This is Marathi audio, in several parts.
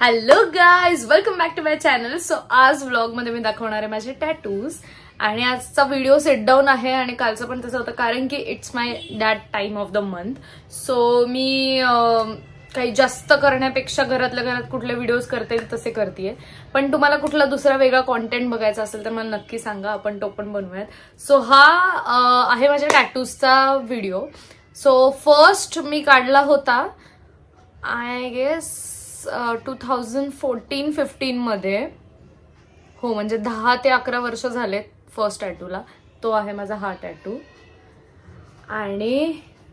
Hello guys, welcome back to my channel. So आज व्लॉग मध्ये मी दाखवणार आहे माझे टॅटूज. आणि आजचा व्हिडिओ सेट डाऊन आहे आणि कालचा पण तसं होतं कारण की it's my that time of the month. So मी काही जास्त करण्यापेक्षा घरातल्या घरात कुठले व्हिडिओज करता येईल तसे करतेय. पण तुम्हाला कुठला दुसरा वेगळा कॉन्टेंट बघायचा असेल तर मला नक्की सांगा, आपण तो पण बनवूयात. सो हा आहे माझ्या टॅटूजचा व्हिडिओ. सो फर्स्ट मी काढला होता आय गेस 2014-15 मध्ये. हो, म्हणजे 10 ते 11 वर्ष झालेत फर्स्ट टॅटूला. तो आहे माझा हा टॅटू. आणि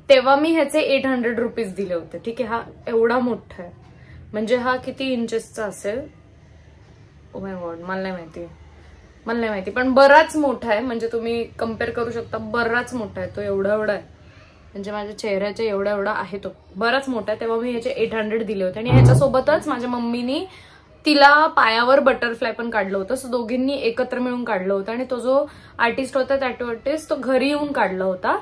तेव्हा मी ह्याचे 800 रुपीज दिले होते. ठीक आहे, हा एवढा मोठा आहे. म्हणजे हा किती इंचेसचा असेल, ओ माय गॉड, मला नाही माहिती, पण बराच मोठा आहे. म्हणजे तुम्ही कम्पेअर करू शकता, बराच मोठा आहे तो. एवढा आहे, म्हणजे माझ्या चेहऱ्याच्या एवढा आहे तो, बराच मोठा आहे. तेव्हा मी ह्याचे 800 दिले होते. आणि ह्याच्यासोबतच माझ्या मम्मीनी तिला पायावर बटरफ्लाय पण काढलं होतं. सो दोघींनी एकत्र मिळून काढलं होतं. आणि तो जो आर्टिस्ट होता, टॅटू आर्टिस्ट, तो घरी येऊन काढला होता.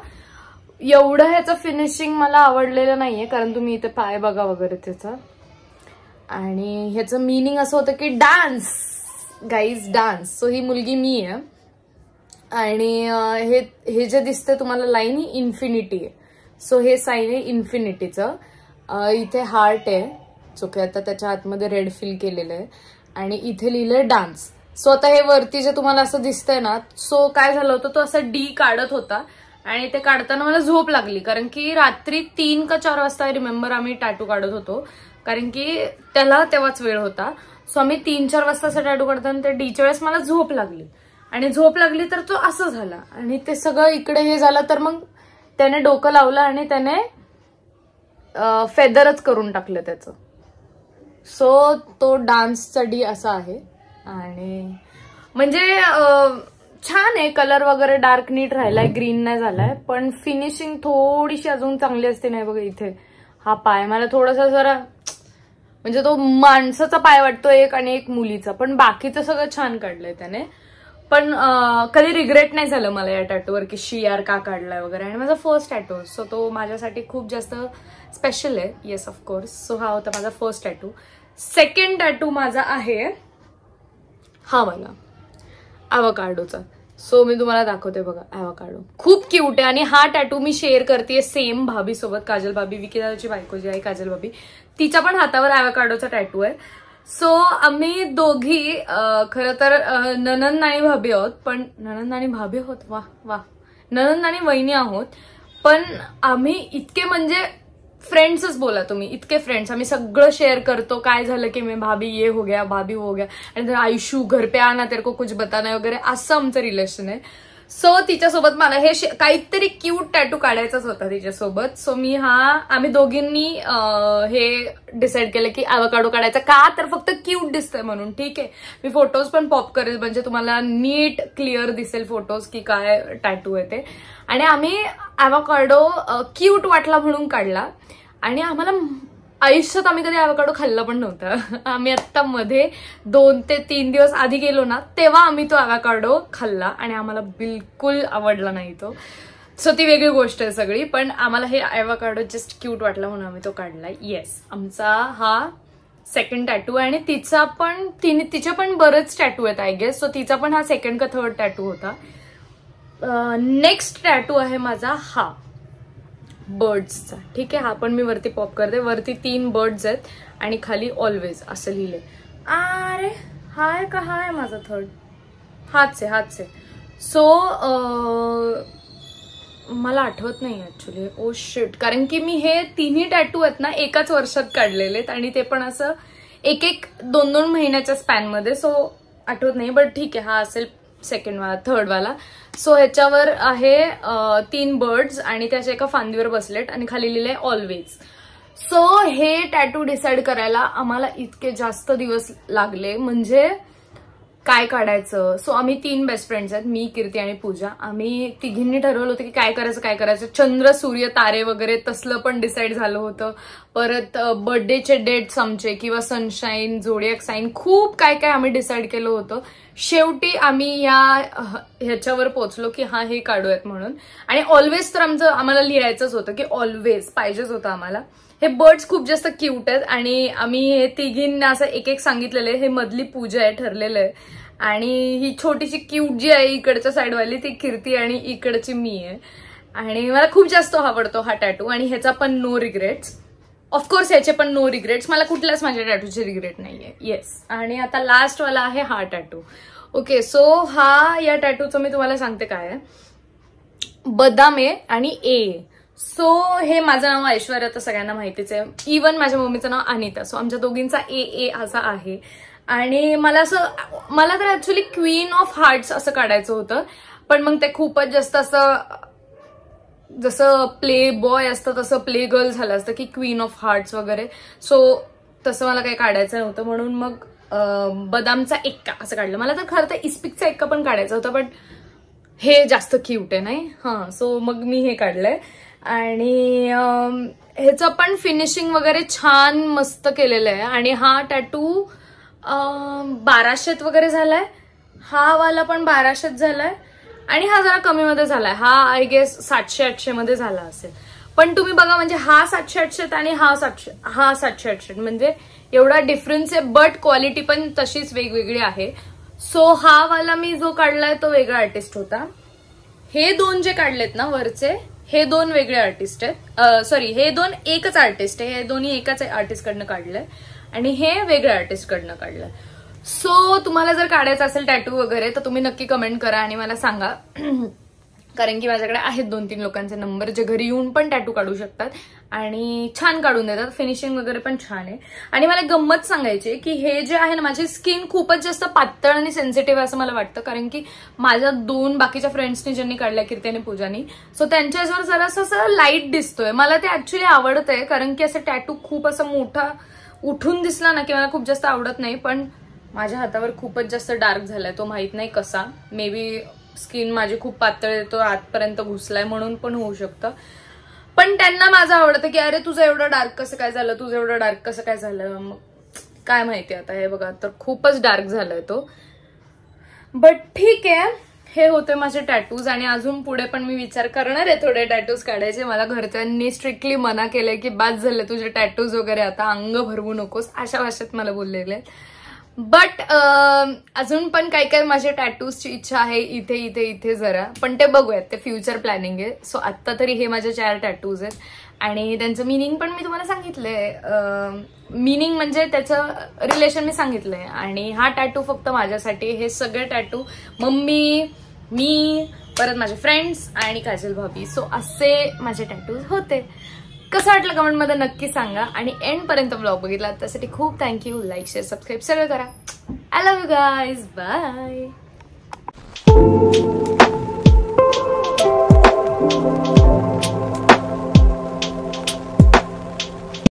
एवढं ह्याचं फिनिशिंग मला आवडलेलं नाहीये, कारण तुम्ही इथे पाय बघा वगैरे त्याचा. आणि ह्याचं मिनिंग असं होतं की डान्स गाईज, डान्स. सो ही मुलगी मी आहे. आणि हे जे दिसते तुम्हाला लाईन, ही इन्फिनिटी आहे. सो हे साईन आहे इन्फिनिटीचं. इथे हार्ट आहे, चोखे आता त्याच्या आतमध्ये रेड फिल केलेलं आहे. आणि इथे लिहिलंय डान्स. सो आता हे वरती जे तुम्हाला असं दिसतंय ना, सो काय झालं होतं, तो असं डी काढत होता. आणि ते काढताना मला झोप लागली, कारण की रात्री 3 का 4 वाजता आय रिमेंबर आम्ही टॅटू काढत होतो, कारण की त्याला तेव्हाच वेळ होता. सो आम्ही 3-4 वाजता असं टॅटू काढताना त्या डीच्या वेळेस मला झोप लागली. आणि झोप लागली तर तो असं झाला. आणि ते सगळं इकडे हे झालं, तर मग त्याने डोकं लावलं आणि त्याने फेदरच करून टाकलं त्याचं. सो तो डान्सचा डी असा आहे. आणि म्हणजे छान आहे, कलर वगैरे डार्क नीट राहिलाय, ग्रीन नाही झालाय. पण फिनिशिंग थोडीशी अजून चांगली असते. नाही बघा, इथे हा पाय मला थोडासा जरा, म्हणजे तो माणसाचा पाय वाटतो एक, आणि एक मुलीचा. पण बाकीचं सगळं छान काढलंय त्याने. पण कधी रिग्रेट नाही झालं मला या टॅटूवर की शी यार का काढलाय वगैरे. आणि माझा फर्स्ट टॅटू, सो तो माझ्यासाठी खूप जास्त स्पेशल आहे. Yes of course. सो हा होता माझा फर्स्ट टॅटू. सेकंड टॅटू माझा आहे हा वाला, ॲव्होकाडोचा. सो मी तुम्हाला दाखवते बघा, ॲव्होकाडो खूप क्यूट आहे. आणि हा टॅटू मी शेअर करते सेम भाभी सोबत, काजल भाभी, विकी दादाची बायको जी आहे काजल भाभी, तिच्या पण हातावर ॲव्होकाडोचा टॅटू आहे. सो आम्ही दोघी खरं तर ननंद आणि भाभी आहोत. पण ननंद आणि भाभी आहोत, वा, ननंद आणि वहिनी आहोत. पण आम्ही इतके, म्हणजे फ्रेंड्सच बोला तुम्ही, इतके फ्रेंड्स. आम्ही सगळं शेअर करतो. काय झालं की मी भाभी ये हो गया, भाभी हो गया, आणि आयुषू घर पे आना, तेरे को कुछ बताना वगैरे, असं आमचं रिलेशन आहे. सो तिच्यासोबत मला हे काहीतरी क्यूट टॅटू काढायचाच होता तिच्यासोबत. सो आम्ही दोघींनी हे डिसाईड केलं की ॲव्होकाडो काढायचा. का तर फक्त क्यूट दिसतंय म्हणून. ठीक आहे, मी फोटोज पण पॉप करेल, म्हणजे तुम्हाला नीट क्लिअर दिसेल फोटोज की काय टॅटू आहे ते. आणि आम्ही ॲव्होकाडो क्यूट वाटला म्हणून काढला. आणि आम्हाला आयुष्यात आम्ही कधी ॲव्होकाडो खाल्ला पण नव्हता. आम्ही आत्ता मध्ये 2 ते 3 दिवस आधी गेलो ना, तेव्हा आम्ही तो ॲव्होकाडो खाल्ला आणि आम्हाला बिलकुल आवडला नाही तो. सो ती वेगळी गोष्ट आहे सगळी. पण आम्हाला हे ॲव्होकाडो जस्ट क्यूट वाटला म्हणून आम्ही तो काढलाय. येस, आमचा हा सेकंड टॅटू. आणि तिचे पण बरेच टॅटू आहेत आय गेस. सो तिचा पण हा सेकंड का थर्ड टॅटू होता. नेक्स्ट टॅटू आहे माझा हा बर्ड्सचा. ठीक आहे, हा पण मी वरती पॉप करते. वरती 3 बर्ड्स आहेत आणि खाली ऑलवेज असं लिहिलंय. अरे हाय का, हा आहे माझा थर्ड, हाच आहे. सो मला आठवत नाही ऍक्च्युली, ओ शिट, कारण की मी हे 3ही टॅटू आहेत ना एकाच वर्षात काढलेले आहेत. आणि ते पण असं 1-2 महिन्याच्या स्पॅनमध्ये. सो आठवत नाही, बट ठीक आहे, हा असेल सेकंड वाला, थर्ड वाला. सो ह्याच्यावर आहे 3 बर्ड्स आणि त्याच्या एका फांदीवर बसलेत आणि खाली लिहिलंय ऑलवेज. सो हे टॅटू डिसाईड करायला आम्हाला इतके जास्त दिवस लागले, म्हणजे काय काढायचं. सो आम्ही 3 बेस्ट फ्रेंड्स आहेत, मी, कीर्ती आणि पूजा. आम्ही तिघींनी ठरवलं होतं की काय करायचं. चंद्र, सूर्य, तारे वगैरे तसलं पण डिसाईड झालं होतं. परत बर्थडेचे डेट्स आमचे, किंवा सनशाईन, झोडियाक साईन, खूप काय आम्ही डिसाईड केलं होतं. शेवटी आम्ही ह्याच्यावर पोहोचलो की हा हे काढूयात म्हणून. आणि ऑलवेज तर आम्हाला लिहायचंच होतं की ऑलवेज पाहिजेच होतं आम्हाला. हे बर्ड्स खूप जास्त क्यूट आहेत आणि आम्ही हे तिघींना असं एक एक सांगितलेलं आहे. हे मधली पूजा आहे, ठरलेलं आहे. आणि ही छोटीशी क्यूट जी आहे इकडच्या साईडवाली ती कीर्ती आणि इकडची मी आहे. आणि मला खूप जास्त आवडतो हा टॅटू आणि ह्याचा पण नो रिग्रेट्स. ऑफकोर्स ह्याचे पण नो रिग्रेट्स. मला कुठल्याच माझ्या टॅटूचे रिग्रेट नाहीये. येस. आणि आता लास्ट वाला आहे हा टॅटू. ओके, सो या टॅटूचं मी तुम्हाला सांगते काय आहे. बदाम आहे आणि ए. सो हे माझं नाव ऐश्वर्या तर सगळ्यांना माहितीच आहे. इवन माझ्या मम्मीचं नाव अनिता. सो आमच्या दोघींचा ए असा आहे. आणि मला तर ऍक्च्युली क्वीन ऑफ हार्ट्स असं काढायचं होतं, पण मग ते खूपच जास्त असं जसं प्ले बॉय असतं तसं प्ले गर्ल झालं असतं की क्वीन ऑफ हार्ट्स वगैरे. सो तसं मला काही काढायचं नव्हतं, म्हणून मग बदामचा एक्का असं काढलं. मला तर खरं तर इस्पिकचा एक्का पण काढायचा होता, पण हे जास्त क्यूट आहे नाही. सो मग मी हे काढलंय. आणि ह्याचं पण फिनिशिंग वगैरे छान मस्त केलेलं आहे. आणि हा टॅटू 1200 वगैरे झालाय. हा वाला पण 1200 झालाय आणि हा जरा कमीमध्ये झालाय. हा आय गेस 700-800 मध्ये झाला असेल. पण तुम्ही बघा म्हणजे हा 700-800 आणि हा 700-800 म्हणजे एवढा डिफरन्स आहे, बट क्वालिटी पण तशीच वेगवेगळी आहे. सो हा वाला मी जो काढलाय तो वेगळा आर्टिस्ट होता. हे दोन जे काढलेत ना वरचे, हे दोन वेगळे आर्टिस्ट आहेत. सॉरी, हे दोन एकच आर्टिस्ट आहे. हे दोन्ही एकाच आर्टिस्ट कडनं काढलंय आणि हे वेगळ्या आर्टिस्ट कडनं काढलंय. सो तुम्हाला जर काढायचं असेल टॅटू वगैरे तर तुम्ही नक्की कमेंट करा आणि मला सांगा. कारण की माझ्याकडे आहेत 2-3 लोकांचे नंबर जे घरी येऊन पण टॅटू काढू शकतात आणि छान काढून देतात. फिनिशिंग वगैरे पण छान आहे. आणि मला गंमत सांगायची की हे जे आहे ना, माझी स्किन खूपच जास्त पातळ आणि सेन्सिटिव्ह असं मला वाटतं. कारण की माझ्या 2 बाकीच्या फ्रेंड्सनी ज्यांनी काढल्या, कीर्ती आणि पूजानी, सो त्यांच्यावर जरासं असं लाईट दिसतोय. मला ते ऍक्च्युली आवडतंय कारण की असं टॅटू खूप असं मोठा उठून दिसला ना की मला खूप जास्त आवडत नाही. पण माझ्या हातावर खूपच जास्त डार्क झालाय, तो माहित नाही कसा. मे बी स्किन माझी खूप पातळ आहे, तो आतपर्यंत घुसलाय म्हणून पण होऊ शकतं. पण त्यांना माझं आवडतं की अरे तुझं एवढं डार्क कसं काय झालं, तुझं एवढं डार्क कसं काय झालं. मग काय माहिती आता. हे बघा तर खूपच डार्क झालाय तो. बट ठीक आहे. हे होते माझे टॅटूज आणि अजून पुढे पण मी विचार करणार आहे थोडे टॅटूज काढायचे. मला घरच्यांनी स्ट्रिक्टली मना केलंय की बाद झाले तुझे टॅटूज वगैरे, आता अंग भरवू नकोस, अशा भाषेत मला बोललेले. बट अजून पण काही माझ्या टॅटूजची इच्छा आहे इथे इथे इथे जरा, पण ते बघूयात, ते फ्युचर प्लॅनिंग आहे. सो आत्ता तरी हे माझे 4 टॅटूज आहेत आणि त्यांचं मिनिंग पण मी तुम्हाला सांगितलंय. मिनिंग म्हणजे त्याचं रिलेशन मी सांगितलंय. आणि हा टॅटू फक्त माझ्यासाठी, हे सगळे टॅटू मम्मी, मी, परत माझे फ्रेंड्स आणि काजल भाभी, सो असे माझे टॅटूज होते. कसं वाटलं कमेंटमध्ये नक्की सांगा. आणि एंड पर्यंत ब्लॉग बघितला त्यासाठी खूप थँक्यू. लाईक, शेअर, सबस्क्राईब सगळं करा. I love you guys. Bye.